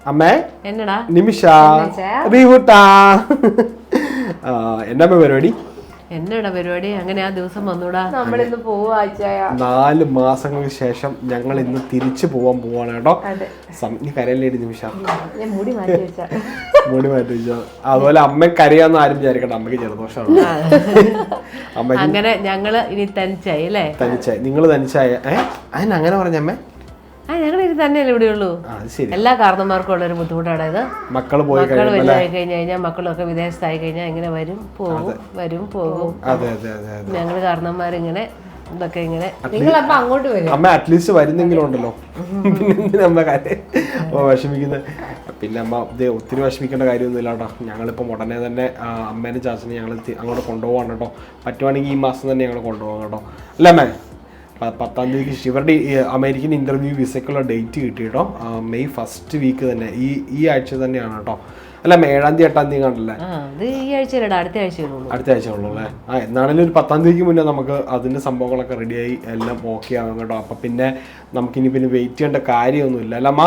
അമ്മേ എന്നടാ നിമിഷ റീവൂട്ടാ എന്നാ പരിപാടി? എന്നടാ പരിപാടി? അങ്ങനെ ആ ദിവസം വന്നൂടാ. നമ്മളിന്ന് പോവാ 4 മാസങ്ങൾക്ക് ശേഷം ഞങ്ങൾ ഇന്ന് തിരിച്ചു പോവാൻ പോവാണ് കേട്ടോ. കരയില്ലേടി നിമിഷ, മുടി മാറ്റി വെച്ചാ അതുപോലെ അമ്മ കരയാന്ന് ആരും വിചാരിക്കട്ടെ, അമ്മക്ക് ജലദോഷമാണ്. അങ്ങനെ ഞങ്ങള് ഇനി തനിച്ചായി അല്ലേ? തനിച്ചായി. നിങ്ങള് തനിച്ചായ അങ്ങനെ പറഞ്ഞ അമ്മ? ഞങ്ങൾ ഇനി തന്നെയല്ലേ ഇവിടെ ഉള്ളൂ. എല്ലാ കാരണന്മാർക്കും ഉള്ള ഒരു ബുദ്ധിമുട്ടാണ് ഇത്. മക്കൾ വലുതായി കഴിഞ്ഞാൽ മക്കളൊക്കെ വിദേശത്തായി കഴിഞ്ഞാൽ ഇങ്ങനെ വരും പോകും. ഞങ്ങള് കാരണന്മാരിങ്ങനെ ഇതൊക്കെ ഇങ്ങനെ നിങ്ങളപ്പോ അങ്ങോട്ട് വരും. അമ്മ അറ്റ്ലീസ്റ്റ് വരുന്നെങ്കിലും ഉണ്ടല്ലോ. അമ്മ വിഷമിക്കുന്നത്. പിന്നെ അമ്മ ഇത് ഒത്തിരി വിഷമിക്കേണ്ട കാര്യമൊന്നും ഇല്ല കേട്ടോ. ഞങ്ങളിപ്പം ഉടനെ തന്നെ അമ്മേനെ ചാച്ചനെ ഞങ്ങൾ അങ്ങോട്ട് കൊണ്ടുപോകാണ് കേട്ടോ. പറ്റുവാണെങ്കിൽ ഈ മാസം തന്നെ ഞങ്ങൾ കൊണ്ടുപോകാം കേട്ടോ. അല്ലേ അമ്മേ? 10-ാം തീയതിക്ക് ഇവരുടെ അമേരിക്കൻ ഇന്റർവ്യൂ വിസയ്ക്കുള്ള ഡേറ്റ് കിട്ടി കേട്ടോ. മെയ് 1st വീക്ക് തന്നെ, ഈ ആഴ്ച തന്നെയാണ് കേട്ടോ. അല്ല 7-ാം തീയതി 8-ാം തീയതി കണ്ടല്ലേ? അടുത്ത ആഴ്ച ഉള്ളൂ അല്ലേ? എന്നാണെങ്കിലും ഒരു 10-ാം തീയതിക്ക് മുന്നേ നമുക്ക് അതിന്റെ സംഭവങ്ങളൊക്കെ റെഡിയായി എല്ലാം ഓക്കെ ആകും കേട്ടോ. അപ്പൊ പിന്നെ നമുക്കിനി പിന്നെ വെയിറ്റ് ചെയ്യേണ്ട കാര്യമൊന്നുമില്ല അല്ല അമ്മ?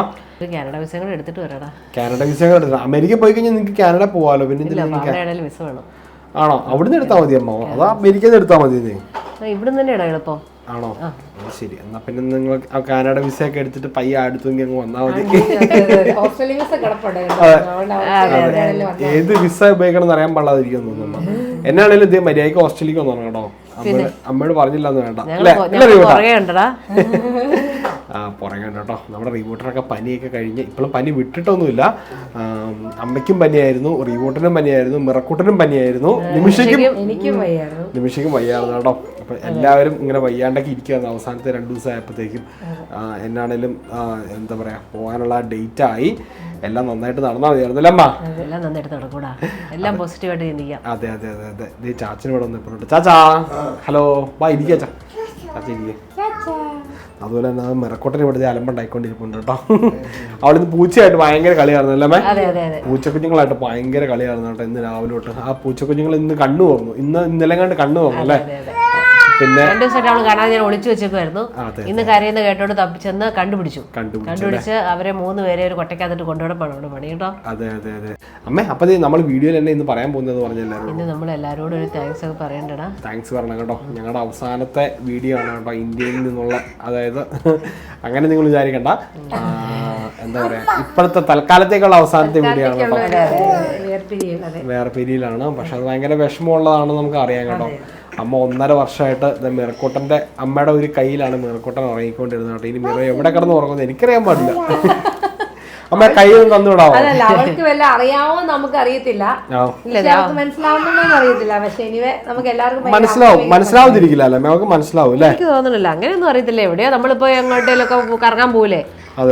കാനഡ വിസകൾ എടുത്തിട്ട് വരാടാ. കാനഡ വിസകൾ എടുത്തിട്ട് അമേരിക്ക പോയി കഴിഞ്ഞാൽ നിങ്ങൾക്ക് കാനഡ പോവാലോ. പിന്നെ വിസ വേണം. ആണോ? അവിടുന്ന് എടുത്താൽ മതി അമ്മ? അതോ അമേരിക്കയിൽ നിന്ന് എടുത്താൽ മതി? ഇവിടുന്ന് തന്നെയാണോ എളുപ്പം? ആണോ? ശരി, എന്നാ പിന്നെ നിങ്ങൾ കാനഡ വിസ ഒക്കെ എടുത്തിട്ട് പയ്യ അടുത്തെങ്കിൽ അങ്ങ് വന്നാൽ മതി. ഏത് വിസ ഉപയോഗിക്കണം എന്ന് അറിയാൻ പാടില്ലാതിരിക്കും തോന്നുന്നു. എന്നാണേലും ഇതേ മര്യാദയ്ക്ക് ഓസ്ട്രേലിയക്ക് വന്നു കേട്ടോ. അമ്മയോട് പറഞ്ഞില്ലെന്ന് വേണ്ട. പുറകെ കേട്ടോ. നമ്മുടെ റീവൂട്ടറൊക്കെ പനിയൊക്കെ കഴിഞ്ഞ് ഇപ്പോഴും പനി വിട്ടിട്ടൊന്നുമില്ല. അമ്മയ്ക്കും പനിയായിരുന്നു, റീവൂട്ടനും പനിയായിരുന്നു, മിറക്കൂട്ടനും പനിയായിരുന്നു, നിമിഷയ്ക്കും വയ്യായിരുന്നു കേട്ടോ. അപ്പൊ എല്ലാവരും ഇങ്ങനെ വയ്യാണ്ടൊക്കെ ഇരിക്കുകയായിരുന്നു അവസാനത്തെ 2 ദിവസം ആയപ്പോഴത്തേക്കും. എന്നാണേലും എന്താ പറയാ, പോകാനുള്ള ഡേറ്റ് ആയി. എല്ലാം നന്നായിട്ട് നടന്നാൽ മതിയായിരുന്നല്ലേ അമ്മ? അതെ അതെ അതെ അതെ. ഇത് ചാച്ചന് ഇവിടെ വന്നിട്ടുണ്ട്. ചാച്ചാ ഹലോ, ബാ ഇരിക്കുക ചാച്ച ഇരിക്കുക. അതുപോലെ തന്നെ മിറക്കോട്ടന് ഇവിടുത്തെ അലമ്പുണ്ടായിക്കൊണ്ടിരിപ്പുണ്ട് കേട്ടോ. അവളിന്ന് പൂച്ചയായിട്ട് ഭയങ്കര കളിയായിരുന്നു അല്ലേ? പൂച്ചക്കുഞ്ഞുങ്ങളായിട്ട് ഭയങ്കര കളിയായിരുന്നു കേട്ടോ ഇന്ന് രാവിലെ തൊട്ട്. ആ പൂച്ചക്കുഞ്ഞുങ്ങൾ ഇന്ന് കണ്ണു തുറന്നു. ഇന്നലെ കണ്ട് കണ്ണു തുറന്നു അല്ലേ? പിന്നെ 2 ദിവസമായിട്ട് അവള് കാണാൻ ഞാൻ ഒളിച്ചു വെച്ചേക്കുമായിരുന്നു. ഇന്ന് കരയുന്ന കേട്ടോട് തപ്പിച്ചെന്ന് കണ്ടുപിടിച്ച് അവരെ 3 പേരെ ഒരു കൊട്ടയ്ക്കകത്തിട്ട് കൊണ്ടുപോകണം പണി കേട്ടോ. അതെ അതെ അതെ അമ്മേ. അപ്പൊ നമ്മൾ വീഡിയോയിൽ തന്നെ ഇന്ന് പറയാൻ പോകുന്നത് പറഞ്ഞെല്ലാവരും ഇന്ന് നമ്മൾ എല്ലാവരോടും ഒരു താങ്ക്സ് ഒക്കെ പറയണ്ടടാ. താങ്ക്സ് പറയണം കേട്ടോ. ഞങ്ങളുടെ അവസാനത്തെ വീഡിയോ ആണ് കേട്ടോ ഇന്ത്യയിൽ നിന്നുള്ള. അതായത് അങ്ങനെ നിങ്ങൾ വിചാരിക്കണ്ട, എന്താ പറയാ, ഇപ്പോഴത്തെ തൽക്കാലത്തേക്കുള്ള അവസാനത്തെ വീഡിയോ ആണ് കേട്ടോ. വേറെ പിരിയിലാണ്. പക്ഷെ അത് ഭയങ്കര വിഷമമുള്ളതാണ് നമുക്ക് അറിയാം കേട്ടോ. അമ്മ 1.5 വർഷമായിട്ട് മിറക്കൂട്ടന്റെ അമ്മയുടെ ഒരു കയ്യിലാണ് മിറക്കൂട്ടൻ ഉറങ്ങിക്കൊണ്ടിരുന്നത് കേട്ടോ. ഇനി മിറ എവിടെ കിടന്ന് ഉറങ്ങുന്നത് എനിക്കറിയാൻ പാടില്ല. അമ്മ കൈ ഒന്നും തന്നുവിടാവോ? അവൾക്ക് വല്ല അറിയാമോ നമുക്ക് അറിയത്തില്ല, മനസ്സിലാവുന്നിരിക്കില്ല അല്ലേ? നമുക്ക് മനസ്സിലാവും അല്ലേ? എനിക്ക് തോന്നുന്നില്ല, അങ്ങനെയൊന്നും അറിയത്തില്ല. എവിടെയോ നമ്മളിപ്പോ എങ്ങോട്ടേലൊക്കെ കറങ്ങാൻ പോവില്ലേ,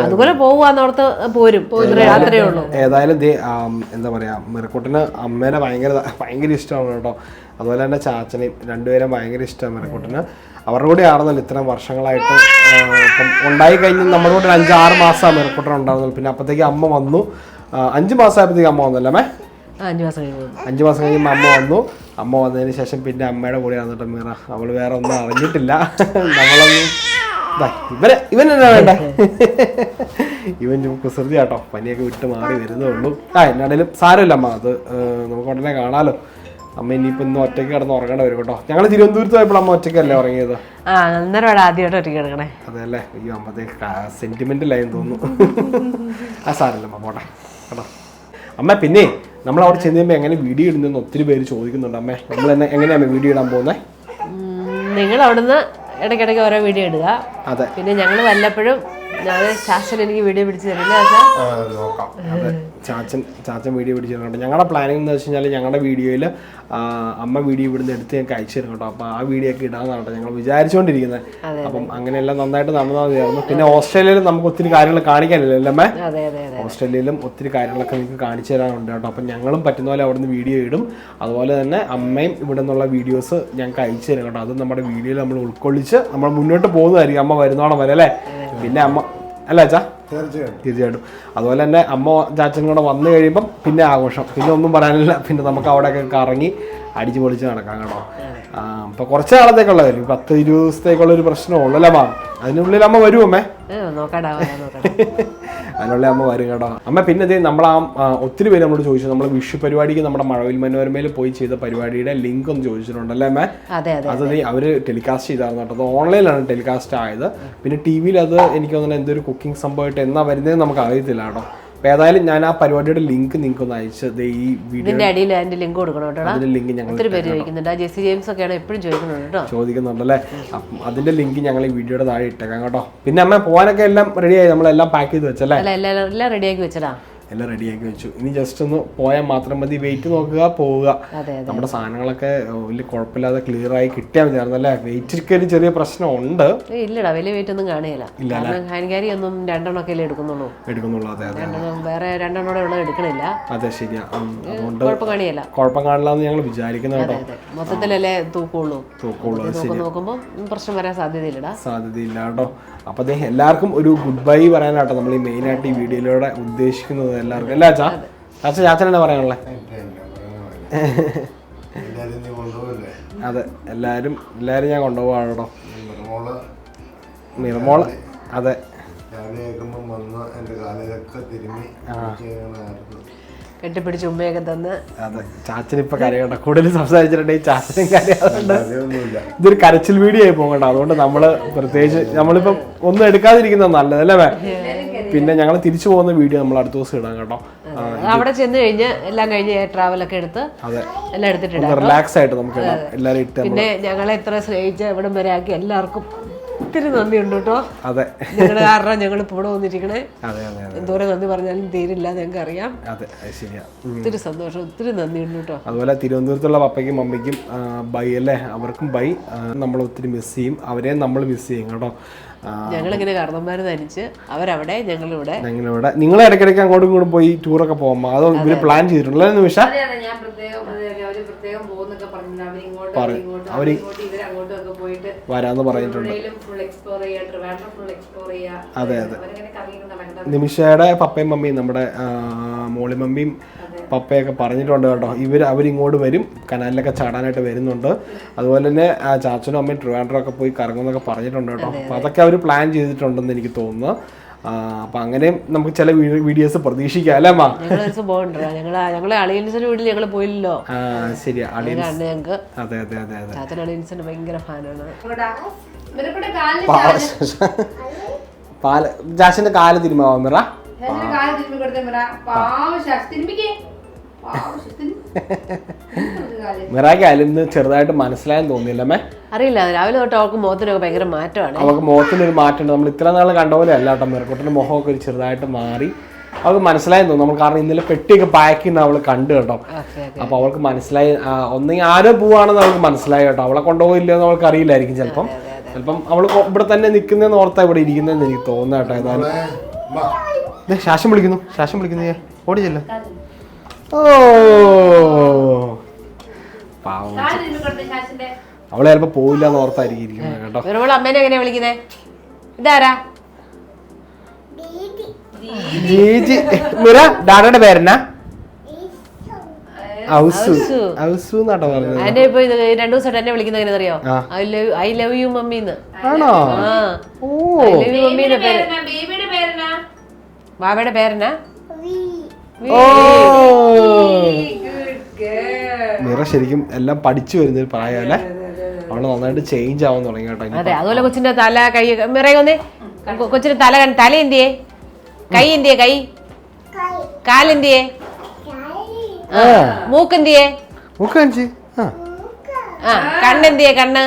അതുപോലെ പോവാന്നോർത്ത് പോരും. അത്രേ ഉള്ളൂ. ഏതായാലും എന്താ പറയാ, മിറക്കൂട്ടന് അമ്മേനെ ഭയങ്കര ഇഷ്ടമാണ് കേട്ടോ. അതുപോലെ തന്നെ ചാച്ചനെയും, രണ്ടുപേരും ഭയങ്കര ഇഷ്ടമാണ് മിറക്കൂട്ടന്. അവരുടെ കൂടെ ആണെന്നല്ലോ ഇത്രയും വർഷങ്ങളായിട്ട്. ഇപ്പം ഉണ്ടായി കഴിഞ്ഞ് നമ്മുടെ കൂടെ 5-6 മാസം മിറക്കൂട്ടൻ ഉണ്ടാവുന്നത്. പിന്നെ അപ്പത്തേക്ക് അമ്മ വന്നു. 5 മാസം ആയപ്പോഴത്തേക്ക് അമ്മ വന്നല്ലേ അമ്മേ? 5 മാസം കഴിയുമ്പോൾ അമ്മ വന്നു. അമ്മ വന്നതിന് ശേഷം പിന്നെ അമ്മയുടെ കൂടെ ആണെന്നിട്ട് മിറ. അവള് വേറെ ഒന്നും അറിഞ്ഞിട്ടില്ല. നമ്മളൊന്നും ഇവൻ എന്നാ വേണ്ടേ, ഇവൻ കുസൃതി കേട്ടോ. പനിയൊക്കെ വിട്ട് മാറി വരുന്നേ ഉള്ളൂ. എന്നാണേലും സാരമില്ല അമ്മ, അത് നമുക്ക് ഉടനെ കാണാലോ. അമ്മ ഇനിയിപ്പോ ഇന്ന് ഒറ്റയ്ക്ക് കിടന്ന് ഉറങ്ങേണ്ട വരും കേട്ടോ. ഞങ്ങൾ തിരുവനന്തപുരത്ത് പോയപ്പോൾ അമ്മ ഒറ്റയ്ക്കല്ലേ ഉറങ്ങിയത്? ആദ്യമായിട്ട് ഒറ്റയ്ക്ക് കിടക്കണേ. അതെ അല്ലേ? അയ്യോ അമ്മത്തേക്ക് സെന്റിമെന്റലായെന്ന് തോന്നുന്നു. സാരമില്ല അമ്മ, പോട്ടെ കേട്ടോ. അമ്മ പിന്നെ നമ്മൾ അവിടെ ചെന്ന് കഴിയുമ്പോൾ എങ്ങനെ വീഡിയോ ഇടുന്നെന്ന് ഒത്തിരി പേര് ചോദിക്കുന്നുണ്ട്. അമ്മേ നമ്മൾ എങ്ങനെയാണ് വീഡിയോ ഇടാൻ പോകുന്നത്? നിങ്ങൾ അവിടുന്ന് ഇടയ്ക്കിടയ്ക്ക് ഓരോ വീഡിയോ ഇടുക. അതെ. പിന്നെ ഞങ്ങൾ വല്ലപ്പോഴും ചാച്ചൻ എനിക്ക് വീഡിയോ പിടിച്ചു തരില്ല. നോക്കാം. അതെ, ചാച്ചൻ വീഡിയോ പിടിച്ചു തരുന്നുണ്ട്. ഞങ്ങളുടെ പ്ലാനിങ് എന്ന് വെച്ച് കഴിഞ്ഞാൽ ഞങ്ങളുടെ വീഡിയോയിൽ അമ്മ വീഡിയോ ഇവിടുന്ന് എടുത്ത് ഞങ്ങൾക്ക് അയച്ചു തരും കേട്ടോ. അപ്പോൾ ആ വീഡിയോ ഒക്കെ ഇടാന്നാണ് കേട്ടോ ഞങ്ങൾ വിചാരിച്ചുകൊണ്ടിരിക്കുന്നത്. അപ്പം അങ്ങനെയെല്ലാം നന്നായിട്ട് നടന്നാൽ മതിയായിരുന്നു. പിന്നെ ഓസ്ട്രേലിയയിൽ നമുക്ക് ഒത്തിരി കാര്യങ്ങൾ കാണിക്കാനില്ലല്ലോ അമ്മേ? ഓസ്ട്രേലിയയിലും ഒത്തിരി കാര്യങ്ങളൊക്കെ നിങ്ങൾക്ക് കാണിച്ചു തരാനുണ്ട് കേട്ടോ. അപ്പം ഞങ്ങളും പറ്റുന്ന പോലെ അവിടെ നിന്ന് വീഡിയോ ഇടും. അതുപോലെ തന്നെ അമ്മയും ഇവിടെ നിന്നുള്ള വീഡിയോസ് ഞങ്ങൾക്ക് അയച്ചു തരും കേട്ടോ. അത് നമ്മുടെ വീഡിയോയിൽ നമ്മൾ ഉൾക്കൊള്ളിച്ച് നമ്മൾ മുന്നോട്ട് പോകുന്നതായിരിക്കും അമ്മ വരുന്നോണം വരെ അല്ലേ? പിന്നെ അമ്മ അല്ല അച്ഛാ? തീർച്ചയായിട്ടും. അതുപോലെ തന്നെ അമ്മ ചാച്ചനും കൂടെ വന്നു കഴിയുമ്പം പിന്നെ ആഘോഷം, പിന്നെ ഒന്നും പറയാനില്ല. പിന്നെ നമുക്ക് അവിടെയൊക്കെ കറങ്ങി അടിച്ചു പൊളിച്ച് നടക്കാം കേട്ടോ. ഇപ്പൊ കുറച്ച് നാളത്തേക്കുള്ള വരും, 10-20 ദിവസത്തേക്കുള്ള ഒരു പ്രശ്നമുള്ളൂ അല്ലേ അമ്മ? അതിനുള്ളിൽ അമ്മ വരും അമ്മേ? അതിനുള്ള അമ്മ വരും കേട്ടോ. അമ്മ പിന്നെ ഇത് നമ്മൾ ഒത്തിരി പേര് നമ്മളോട് ചോദിച്ചു, നമ്മൾ വിഷു പരിപാടിക്ക് നമ്മുടെ മഴവിൽ മനോരമയിൽ പോയി ചെയ്ത പരിപാടിയുടെ ലിങ്ക് ഒന്ന് ചോദിച്ചിട്ടുണ്ടല്ലേ അമ്മ? അത് അവര് ടെലികാസ്റ്റ് ചെയ്തായിരുന്നു കേട്ടോ. അത് ഓൺലൈനിലാണ് ടെലികാസ്റ്റ് ആയത്. പിന്നെ ടി വിയിൽ അത് എനിക്ക് തോന്നുന്നത് എന്തൊരു കുക്കിംഗ് സംഭവമായിട്ട് എന്നാ വരുന്നത് നമുക്ക് അറിയത്തില്ല കേട്ടോ. അപ്പൊ ഏതായാലും ഞാൻ ആ പരിപാടിയുടെ ലിങ്ക് നിങ്ങൾക്ക് ഒന്ന് അയച്ചത് ഈ വീഡിയോ അടിയിൽ അതിന്റെ ലിങ്ക് കൊടുക്കണം കേട്ടോ. അതിന്റെ ലിങ്ക് ഞങ്ങൾ ജെസ്സി ജെയിംസ് ഒക്കെയാണ് എപ്പോഴും ചോദിക്കുന്നുണ്ടല്ലേ. അതിന്റെ ലിങ്ക് ഞങ്ങൾ ഈ വീഡിയോയുടെ താഴെ ഇട്ടേക്കാം കേട്ടോ. പിന്നെ അമ്മ പോകാനൊക്കെ എല്ലാം റെഡിയായി, നമ്മളെല്ലാം പാക്ക് ചെയ്ത് വെച്ചല്ലേ? എല്ലാം റെഡിയാക്കി വെച്ചടാ, എല്ലാം റെഡിയാക്കി വെച്ചു. ഇനി ജസ്റ്റ് ഒന്ന് പോയാൽ മാത്രം മതി, വെയിറ്റ് നോക്കുക, പോവുക. നമ്മുടെ സാധനങ്ങളൊക്കെ വലിയ കുഴപ്പമില്ലാതെ ക്ലിയർ ആയി കിട്ടിയാൽ മതിയായിരുന്നല്ലേ? വെയിറ്റ് ഒരു ചെറിയ പ്രശ്നം ഉണ്ട്. ഇല്ലടാ, വലിയ വെയിറ്റ് ഒന്നും കാണില്ല. ഹാൻകാരി ഒന്നും 2 എണ്ണമൊക്കെ എടുക്കുന്നുള്ളൂ. അതെ വേറെ 2 എണ്ണോടെ ഉള്ളത് എടുക്കണില്ല. അതെ ശരിയാ, അതുകൊണ്ട് കുഴപ്പം കാണില്ല എന്ന് ഞങ്ങൾ വിചാരിക്കുന്നത് കേട്ടോ. മൊത്തത്തിലല്ലേ തൂക്കുള്ളൂ. നോക്കുമ്പോ പ്രശ്നം വരാൻ സാധ്യതയില്ല കേട്ടോ. അപ്പൊ എല്ലാവർക്കും ഒരു ഗുഡ് ബൈ പറയാനാട്ടോ നമ്മൾ ഈ മെയിൻ ആയിട്ട് ഈ വീഡിയോയിലൂടെ ഉദ്ദേശിക്കുന്നത്. എല്ലാവർക്കും അല്ല ചാച്ചൻ എന്നാ പറയാനുള്ളത്? അതെ, എല്ലാരും ഞാൻ കൊണ്ടുപോവാണ് കേട്ടോ. നിർമോള് അതെ കെട്ടിപ്പിടിച്ച് ഉമ്മയൊക്കെ തന്ന്. അതെ, ചാച്ചനിപ്പൊ കരയണ്ട, കൂടുതൽ സംസാരിച്ചിട്ടുണ്ടെങ്കിൽ ചാച്ചനും കരയാറുണ്ട്. ഇതൊരു കരച്ചിൽ വീഡിയോ ആയി പോകണ്ട. അതുകൊണ്ട് നമ്മള് പ്രത്യേകിച്ച് നമ്മളിപ്പം ഒന്നും എടുക്കാതിരിക്കുന്നത് നല്ലതല്ലേ? പിന്നെ ഞങ്ങൾ തിരിച്ചു പോകുന്ന വീഡിയോ നമ്മൾ അടുത്ത ദിവസം ഇടാം കേട്ടോ. അവിടെ ചെന്ന് കഴിഞ്ഞ് എല്ലാം കഴിഞ്ഞ് ട്രാവലൊക്കെ എടുത്ത് എല്ലാം എടുത്തിട്ട് റിലാക്സ് ആയിട്ട് നമുക്ക് എല്ലാവരും ഇട്ട്. പിന്നെ ഞങ്ങളെ ഇത്ര സ്നേഹിച്ച ഇവിടം വരെ ആക്കി എല്ലാവർക്കും ഒത്തിരി നന്ദിയുണ്ട് കേട്ടോ. അതെ, ഞങ്ങളുടെ കാരണം ഞങ്ങൾ ഇപ്പോൾ ഇവിടെ വന്നിരിക്കണേ. അതെ എന്തോരം നന്ദി പറഞ്ഞാലും തീരില്ല, ഞങ്ങൾക്ക് അറിയാം. അതെ ശരിയാ, ഒത്തിരി സന്തോഷം, ഒത്തിരി നന്ദിയുണ്ട് കേട്ടോ. അതുപോലെ തിരുവനന്തപുരത്തുള്ള പപ്പയ്ക്കും മമ്മിക്കും ബൈ അല്ലേ, അവർക്കും ബൈ. നമ്മൾ ഒത്തിരി മിസ് ചെയ്യും, അവരെയും നമ്മൾ മിസ് ചെയ്യും കേട്ടോ. ഞങ്ങളിങ്ങനെ കാരണന്മാര് തനിച്ച് അവരവിടെ, ഞങ്ങളിവിടെ. നിങ്ങൾ ഇടയ്ക്കിടയ്ക്ക് അങ്ങോട്ടും ഇങ്ങോട്ടും പോയി ടൂറൊക്കെ പോകുമ്പോ അതോ ഇവര് പ്ലാൻ ചെയ്തിട്ടുണ്ടല്ലോ നിമിഷ? അവര് വരാന്ന് പറഞ്ഞിട്ടുണ്ട്. അതെ അതെ, നിമിഷയുടെ പപ്പയും മമ്മിയും നമ്മുടെ മോളി മമ്മിയും പപ്പയൊക്കെ പറഞ്ഞിട്ടുണ്ട് കേട്ടോ. അവരിങ്ങോട്ട് വരും, കനാലിലൊക്കെ ചാടാനായിട്ട് വരുന്നുണ്ട്. അതുപോലെ തന്നെ ചാച്ചനും അമ്മയും ട്രിവാൻഡ്രം ഒക്കെ പോയി കറങ്ങുമെന്നൊക്കെ പറഞ്ഞിട്ടുണ്ട് കേട്ടോ. അപ്പൊ അതൊക്കെ അവർ പ്ലാൻ ചെയ്തിട്ടുണ്ടെന്ന് എനിക്ക് തോന്നുന്നു. അപ്പൊ അങ്ങനെയും നമുക്ക് ചില വീഡിയോസ് പ്രതീക്ഷിക്കാം അല്ലേ അമ്മ? ഞങ്ങളെ അളിയൻസിന്റെ വീട്ടിൽ ഞങ്ങൾ പോയില്ലല്ലോ. ശരിയാ, ഞങ്ങൾക്ക് അതെ അതെ അതെ അതെ, ചാച്ചൻ അളിയൻസിന്റെ ഭയങ്കര ഫാനാണ്. ജാസിന്റെ കാല് തിരുമാവാ മിറ. മിറാക്കായാലും ഇന്ന് ചെറുതായിട്ട് മനസ്സിലായെന്ന് തോന്നിയില്ലമ്മേ? അറിയില്ല, രാവിലെ തൊട്ട് അവൾക്ക് മുഖത്തിനൊക്കെ ഭയങ്കര മാറ്റമാണ്. അവൾക്ക് മുഖത്തിനൊരു മാറ്റമുണ്ട്. നമ്മൾ ഇത്ര നാൾ കണ്ട പോലെ അല്ല കേട്ടോ, മിറക്കുട്ടിന്റെ മുഖമൊക്കെ ഒരു ചെറുതായിട്ട് മാറി. അവൾക്ക് മനസ്സിലായെന്ന് തോന്നുന്നു. നമ്മൾ കാരണം ഇന്നലെ പെട്ടിയൊക്കെ പാക്ക് ചെയ്യുന്ന അവള് കണ്ടു കേട്ടോ. അപ്പൊ അവൾക്ക് മനസ്സിലായി, ഒന്നെങ്കിൽ ആരോ പോവാണെന്ന് അവൾക്ക് മനസ്സിലായി കേട്ടോ. അവളെ കൊണ്ടുപോയില്ലോ എന്ന് അവൾക്ക് അറിയില്ലായിരിക്കും. ചിലപ്പം അവള് ഇവിടെ തന്നെ നിൽക്കുന്നതെന്ന് ഓർത്താ ഇവിടെ ഇരിക്കുന്നതെന്ന് എനിക്ക് തോന്നുന്നു കേട്ടോ. ഏതായാലും ശാശം വിളിക്കുന്നു, ഓടി ചെല്ല. ഓ പാവം, അവളെ ചിലപ്പോ പോവില്ല എന്ന് ഓർത്തായിരിക്കും കേട്ടോ. അമ്മേനെ എങ്ങനെയാ വിളിക്കുന്നേ? ഇതാരാ? ജീജി. മിറ ഡാഡയുടെ പേരെന്നാ? ഔസു എന്നാട്ടോ പറഞ്ഞത്. അതിന്റെ ഇപ്പൊ 2 ദിവസമായിട്ട് എന്നെ വിളിക്കുന്നത് എങ്ങനെ അറിയോ? ഐ ലവ് യു മമ്മീന്ന്. ആണോ? ഐ ലവ് യു മമ്മീന്റെ പേര്. ബാബയുടെ പേരെന്നാ? മിറ ശരിക്കും എല്ലാം പഠിച്ചു വരുന്ന ഒരു പ്രായമല്ലേ? അവള് നന്നായിട്ട് ചേഞ്ച് ആവാൻ തുടങ്ങി കേട്ടോ. അതെ, അതുപോലെ കൊച്ചിന്റെ തല, കൈ മിറയൊന്നേ. കൊച്ചിന്റെ തല എന്തിയേ? കൈ എന്തിയേ? കാലെന്തിയേ? മൂക്കെന്തിയേ? കണ്ണെന്തിയേ? കണ്ണ്.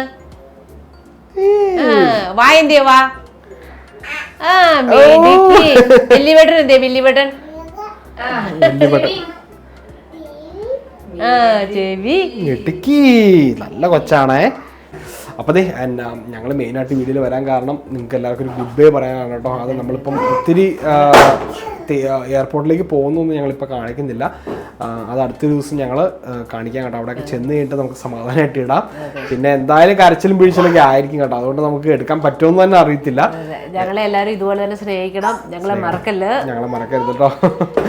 വായെന്തിയേ? വാ. ബില്ലിബട്ടൻ എന്തിയേ? ബില്ലിബട്ടൻ. ചെവി. നല്ല കൊച്ചാണേ. അപ്പോൾ അതെ, ഞങ്ങൾ മെയിനായിട്ട് വീഡിയോയിൽ വരാൻ കാരണം നിങ്ങൾക്ക് എല്ലാവർക്കും ഒരു ഗുഡ് ബൈ പറയാനാണ് കേട്ടോ. അത് നമ്മളിപ്പം ഒത്തിരി എയർപോർട്ടിലേക്ക് പോകുന്നൊന്നും ഞങ്ങളിപ്പോൾ കാണിക്കുന്നില്ല. അത് അടുത്ത ദിവസം ഞങ്ങൾ കാണിക്കാൻ കേട്ടോ. അവിടെയൊക്കെ ചെന്ന് കഴിഞ്ഞിട്ട് നമുക്ക് സമാധാനമായിട്ട് ഇടാം. പിന്നെ എന്തായാലും കരച്ചിലും പിഴിച്ചിലൊക്കെ ആയിരിക്കും കേട്ടോ. അതുകൊണ്ട് നമുക്ക് എടുക്കാൻ പറ്റുമെന്ന് തന്നെ അറിയത്തില്ല. ഞങ്ങളെ എല്ലാവരും ഇതുപോലെ തന്നെ സ്നേഹിക്കണം, ഞങ്ങളെ മറക്കരുത് കേട്ടോ.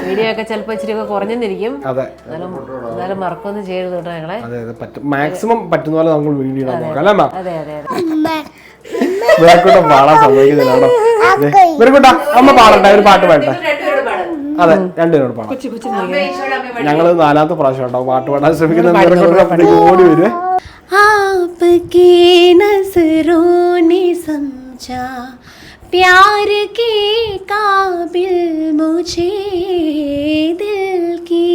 വീഡിയോ ഒക്കെ ചിലപ്പോൾ ഇച്ചിരി ഒക്കെ കുറഞ്ഞെന്നിരിക്കും. അതെ, എന്നാലും മറക്കൊന്നും ചെയ്യരുത് കേട്ടോ ഞങ്ങളെ. അതെ അതെ, പറ്റും, മാക്സിമം പറ്റുന്ന പോലെ നമുക്ക് വീഡിയോ ഇടാൻ നോക്കാം അല്ലേ? അതെ അതെ, പാടാൻ സംഭവിക്കുന്നില്ല കേട്ടോ. ഇവർക്കൂട്ടാ അമ്മ പാടട്ടെ, ഒരു പാട്ട് പാടട്ടെ. അതെ, രണ്ടുപേരോട് പാടാം. ഞങ്ങള് 4ാമത്തെ പ്രാവശ്യം കേട്ടോ പാട്ട് പാടാൻ ശ്രമിക്കുന്നത്. ഓടി വരും. आपके नजरों ने समझा प्यार के काबिल मुझे, दिल की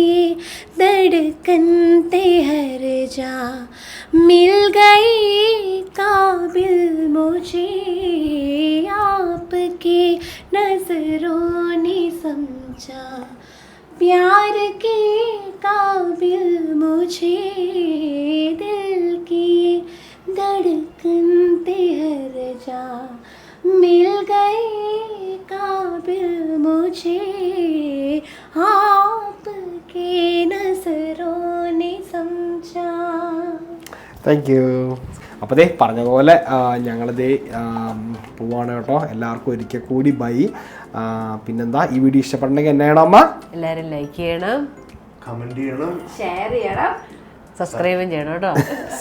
धड़कन हर जा मिल गई काबिल मुझे, आपके नजरों ने समझा प्यार के काबिल मुझे, दिल की धड़कन हर जा मिल गए काबिल मुझे, आपके नजरों ने समझा. Thank you. അപ്പോൾ ദേ പറഞ്ഞതുപോലെ ഞങ്ങളിതേ പോവാണ് കേട്ടോ. എല്ലാവർക്കും ഒരിക്കൽ കൂടി ബൈ. പിന്നെന്താ, ഈ വീഡിയോ ഇഷ്ടപ്പെടണമെങ്കിൽ എന്നാ ചെയ്യണം അമ്മ? എല്ലാവരും ലൈക്ക് ചെയ്യണം, കമന്റ് ചെയ്യണം, ഷെയർ ചെയ്യണം, സബ്സ്ക്രൈബും ചെയ്യണം കേട്ടോ.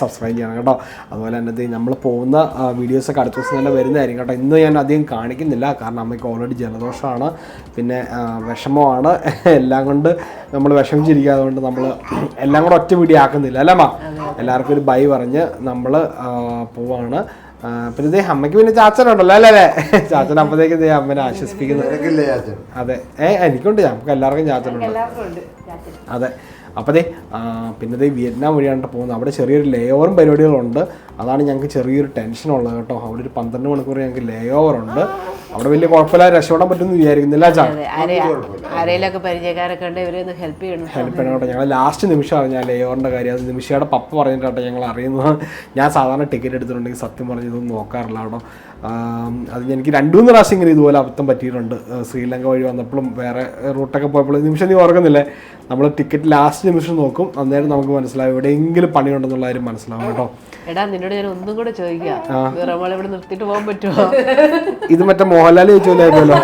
സബ്സ്ക്രൈബ് ചെയ്യണം കേട്ടോ. അതുപോലെ തന്നെ നമ്മൾ പോകുന്ന വീഡിയോസൊക്കെ അടുത്ത ദിവസം തന്നെ വരുന്നതായിരിക്കും കേട്ടോ. ഇന്ന് ഞാൻ അധികം കാണിക്കുന്നില്ല, കാരണം അമ്മയ്ക്ക് ഓൾറെഡി ജലദോഷമാണ്, പിന്നെ വിഷമമാണ്, എല്ലാം കൊണ്ട് നമ്മൾ വിഷമിച്ചിരിക്കുക. അതുകൊണ്ട് നമ്മൾ എല്ലാം കൂടെ ഒറ്റ വീഡിയോ ആക്കുന്നില്ല അല്ലേ അമ്മ? എല്ലാവർക്കും ഒരു ബൈ പറഞ്ഞ് നമ്മൾ പോവാണ്. പിന്നെ ഇതേ അമ്മയ്ക്ക് പിന്നെ ചാച്ചനുണ്ടല്ലോ അല്ലേ? ചാച്ചൻ അപ്പത്തേക്ക് ഇതേ അമ്മനെ ആശ്വസിപ്പിക്കുന്നത്. അതെ, എനിക്കുണ്ട്, നമുക്ക് എല്ലാവർക്കും ചാച്ചനുണ്ട്. അതെ. അപ്പോൾ ദേ പിന്നെ ദേ വിയറ്റ്നാം വഴിയാണ് പോകുന്നത്. അവിടെ ചെറിയൊരു ലേ ഓവറും പരിപാടികളുണ്ട്. അതാണ് ഞങ്ങൾക്ക് ചെറിയൊരു ടെൻഷനുള്ളത് കേട്ടോ. അവിടെ ഒരു 12 മണിക്കൂർ ഞങ്ങൾക്ക് ലേ ഓവർ ഉണ്ട്. അവിടെ വലിയ കുഴപ്പമില്ല, രക്ഷപ്പെടാൻ പറ്റുമെന്ന് വിചാരിക്കുന്നില്ല. ആരെയിലൊക്കെ പരിചയക്കാരൊക്കെ ഉണ്ട്, ഇവരെ ഒന്ന് ഹെൽപ്പ് ചെയ്യണം കേട്ടോ. ഞങ്ങൾ ലാസ്റ്റ് നിമിഷം അറിഞ്ഞാൽ ലേ ഓവറിൻ്റെ കാര്യം. അത് നിമിഷയുടെ പപ്പ പറഞ്ഞിട്ടോ ഞങ്ങൾ അറിയുന്നത്. ഞാൻ സാധാരണ ടിക്കറ്റ് എടുത്തിട്ടുണ്ടെങ്കിൽ സത്യം പറഞ്ഞ് ഇതൊന്നും നോക്കാറില്ല കേട്ടോ. അത് എനിക്ക് 2-3 പ്രാവശ്യം ഇങ്ങനെ ഇതുപോലെ അബദ്ധം പറ്റിയിട്ടുണ്ട്. ശ്രീലങ്ക വഴി വന്നപ്പോഴും വേറെ റൂട്ടൊക്കെ പോയപ്പോൾ. നിമിഷം നീ ഓർക്കുന്നില്ലേ, നമ്മൾ ടിക്കറ്റ് ലാസ്റ്റ് നിമിഷം നോക്കും, അന്നേരം നമുക്ക് മനസ്സിലാവും എവിടെയെങ്കിലും പണിയുണ്ടെന്നുള്ള കാര്യം മനസ്സിലാവും കേട്ടോ. എടാ, നിന്നോട് ഞാൻ ഒന്നും കൂടെ ചോദിക്കാം, ഇവിടെ നിർത്തിയിട്ട് പോകാൻ പറ്റുമോ? ഇത് മറ്റേ മോഹൻലാൽ ചോദിച്ചോല്ലോ.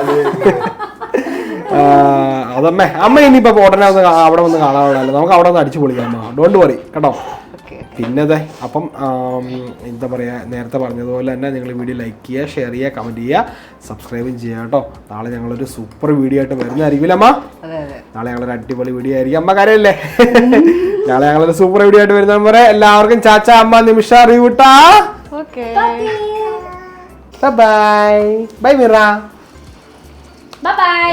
അതമ്മേ, അമ്മ ഇനിയിപ്പോ ഉടനെ അവിടെ വന്ന് കാണാറുണ്ടല്ലോ, നമുക്ക് അവിടെ ഒന്ന് അടിച്ചു പൊളിക്കാം. ഡോണ്ട് വറി കേട്ടോ. പിന്നെ അതെ, അപ്പം എന്താ പറയുക, നേരത്തെ പറഞ്ഞതുപോലെ തന്നെ നിങ്ങൾ വീഡിയോ ലൈക്ക് ചെയ്യുക, ഷെയർ ചെയ്യുക, കമൻറ്റ് ചെയ്യുക, സബ്സ്ക്രൈബും ചെയ്യുക കേട്ടോ. നാളെ ഞങ്ങളൊരു സൂപ്പർ വീഡിയോ ആയിട്ട് വരുന്നതായിരിക്കും അമ്മ. നാളെ ഞങ്ങളൊരു അടിപൊളി വീഡിയോ ആയിരിക്കും. അമ്മ കാര്യമല്ലേ? നാളെ ഞങ്ങളൊരു സൂപ്പർ വീഡിയോ ആയിട്ട് വരുന്ന വരെ എല്ലാവർക്കും ചാച്ച, അമ്മ, നിമിഷ, റിയൂട്ടാ, bye bye. Bye Mira. Bye by.